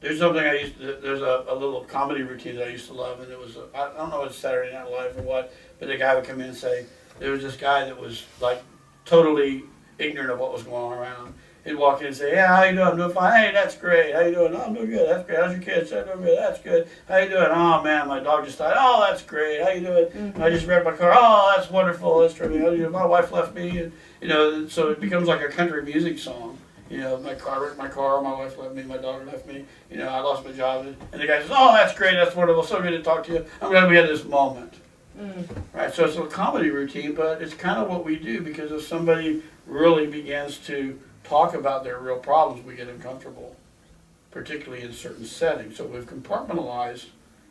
There's something there's a little comedy routine that I used to love, and it was, I don't know if it's Saturday Night Live or what, but the guy would come in and say, there was this guy that was like totally ignorant of what was going on around. He'd walk in and say, yeah, how you doing? I'm doing fine. Hey, that's great. How you doing? Oh, I'm doing good. That's great. How's your kids? I'm doing good. That's good. How you doing? Oh, man, my dog just died. Oh, that's great. How you doing? Mm-hmm. I just wrecked my car. Oh, that's wonderful. That's terrific. How you doing? My wife left me. And, you know, so it becomes like a country music song. You know, my car wrecked my car. My wife left me. My daughter left me. You know, I lost my job. And the guy says, oh, that's great. That's wonderful. So good to talk to you. I'm glad we had this moment. Right, so it's a comedy routine, but it's kind of what we do, because if somebody really begins to talk about their real problems, we get uncomfortable, particularly in certain settings. So we've compartmentalized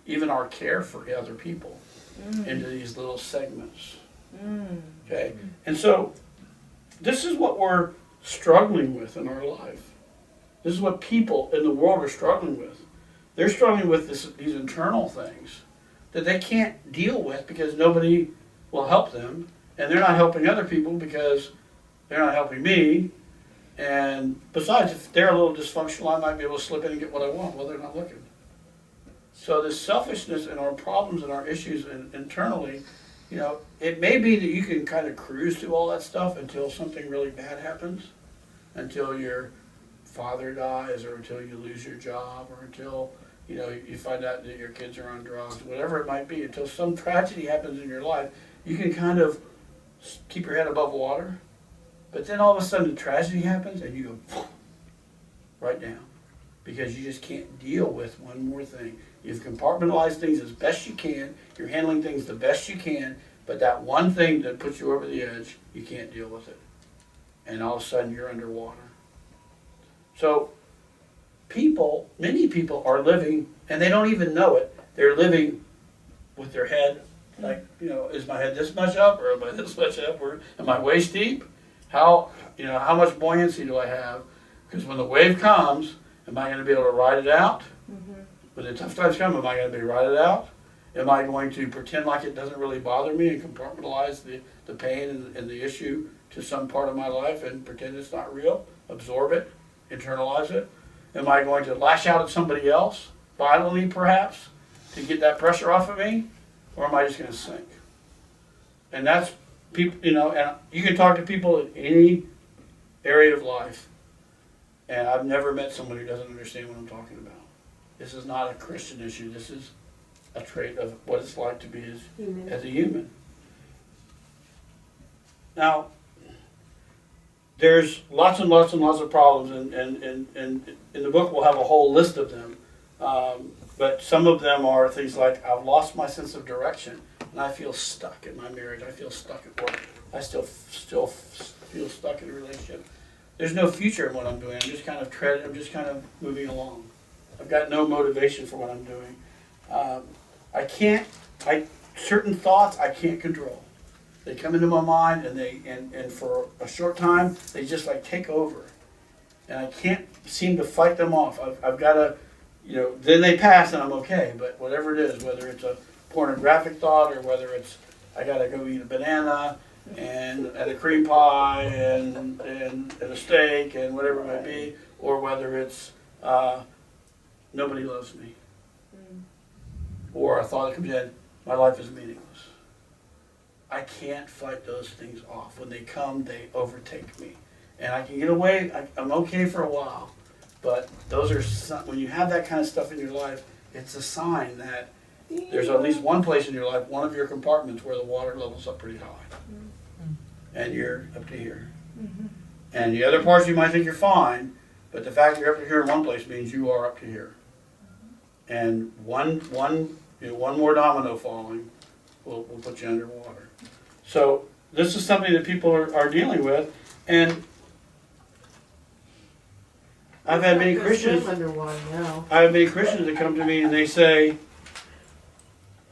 even our care for other people into these little segments. Okay, and so this is what we're struggling with in our life. This is what people in the world are struggling with. They're struggling with these internal things that they can't deal with because nobody will help them, and they're not helping other people because they're not helping me. And besides, if they're a little dysfunctional, I might be able to slip in and get what I want while they're not looking. So this selfishness and our problems and our issues internally, you know, it may be that you can kind of cruise through all that stuff until something really bad happens, until your father dies, or until you lose your job, or until, you know, you find out that your kids are on drugs, whatever it might be. Until some tragedy happens in your life, you can kind of keep your head above water. But then all of a sudden the tragedy happens and you go right down, because you just can't deal with one more thing. You've compartmentalized things as best you can. You're handling things the best you can. But that one thing that puts you over the edge, you can't deal with it. And all of a sudden you're underwater. So many people are living, and they don't even know it. They're living with their head, like, you know, is my head this much up, or am I this much up, or am I waist deep? How much buoyancy do I have? Because when the wave comes, am I going to be able to ride it out? When the tough times come, am I going to be ride it out? Am I going to pretend like it doesn't really bother me and compartmentalize the pain and the issue to some part of my life and pretend it's not real? Absorb it, internalize it. Am I going to lash out at somebody else, violently perhaps, to get that pressure off of me? Or am I just going to sink? And that's people, you know, and you can talk to people in any area of life, and I've never met someone who doesn't understand what I'm talking about. This is not a Christian issue. This is a trait of what it's like to be as a human. Now, there's lots and lots and lots of problems, and in the book we'll have a whole list of them. But some of them are things like, I've lost my sense of direction, and I feel stuck in my marriage. I feel stuck at work. I still feel stuck in a relationship. There's no future in what I'm doing. I'm just kind of moving along. I've got no motivation for what I'm doing. Certain thoughts I can't control. They come into my mind, and for a short time they just like take over, and I can't seem to fight them off. I've got to, you know, then they pass and I'm okay. But whatever it is, whether it's a pornographic thought, or whether it's I got to go eat a banana and a cream pie and a steak and whatever it might be, or whether it's nobody loves me, or a thought that comes in, my life is meaningless. I can't fight those things off. When they come, they overtake me. And I can get away, I'm okay for a while. But those are, when you have that kind of stuff in your life, it's a sign that there's at least one place in your life, one of your compartments, where the water level's up pretty high. And you're up to here. And the other parts you might think you're fine, but the fact you're up to here in one place means you are up to here. And one more domino falling will put you underwater. So this is something that people are dealing with, and I've had many Christians that come to me and they say,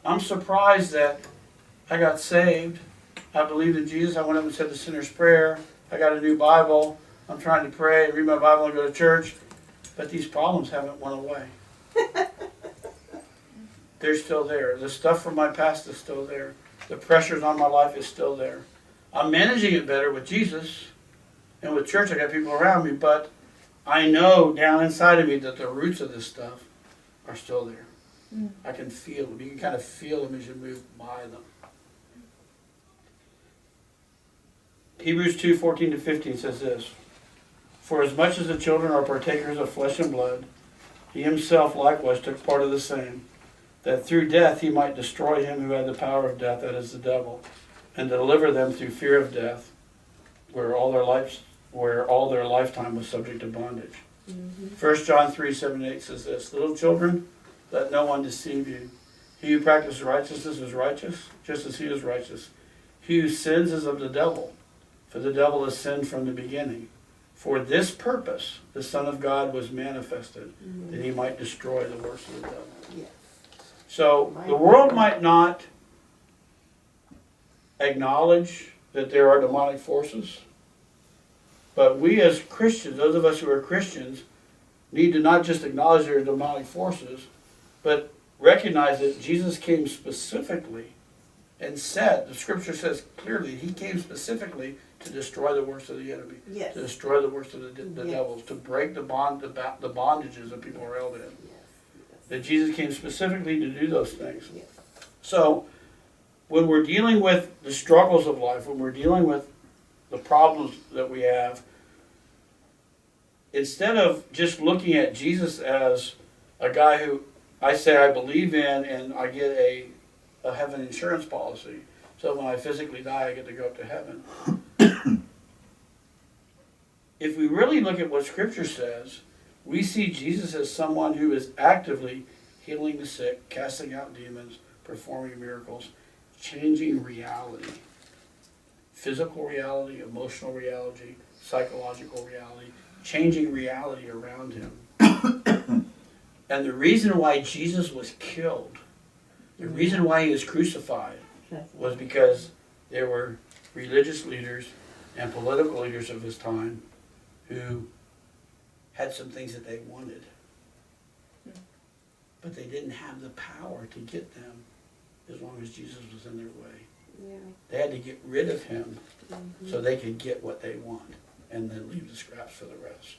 I'm surprised that I got saved. I believed in Jesus. I went up and said the sinner's prayer. I got a new Bible. I'm trying to pray, read my Bible, and go to church. But these problems haven't went away. They're still there. The stuff from my past is still there. The pressures on my life is still there. I'm managing it better with Jesus and with church. I got people around me, but I know down inside of me that the roots of this stuff are still there. I can feel them. You can kind of feel them as you move by them. Hebrews 2:14-15 says this, "For as much as the children are partakers of flesh and blood, he himself likewise took part of the same, that through death he might destroy him who had the power of death, that is the devil, and deliver them through fear of death, where all their lifetime was subject to bondage." 1 John 3:7-8 says this, "Little children, let no one deceive you. He who practices righteousness is righteous, just as he is righteous. He who sins is of the devil, for the devil has sinned from the beginning. For this purpose the Son of God was manifested, that he might destroy the works of the devil." Yes. So the world might not acknowledge that there are demonic forces, but we as Christians, those of us who are Christians, need to not just acknowledge there are demonic forces, but recognize that Jesus came specifically and said, the scripture says clearly, he came specifically to destroy the works of the enemy, Yes. to destroy the works of the devils, to break the bondages that people are held in. Yes. That Jesus came specifically to do those things. Yes. So, when we're dealing with the struggles of life, when we're dealing with the problems that we have, instead of just looking at Jesus as a guy who I say I believe in and I get a heaven insurance policy, so when I physically die I get to go up to heaven. If we really look at what Scripture says, we see Jesus as someone who is actively healing the sick, casting out demons, performing miracles, changing reality. Physical reality, emotional reality, psychological reality, changing reality around him. And the reason why Jesus was killed, the reason why he was crucified, was because there were religious leaders and political leaders of his time who had some things that they wanted. But they didn't have the power to get them as long as Jesus was in their way. Yeah. They had to get rid of him so they could get what they want and then leave the scraps for the rest.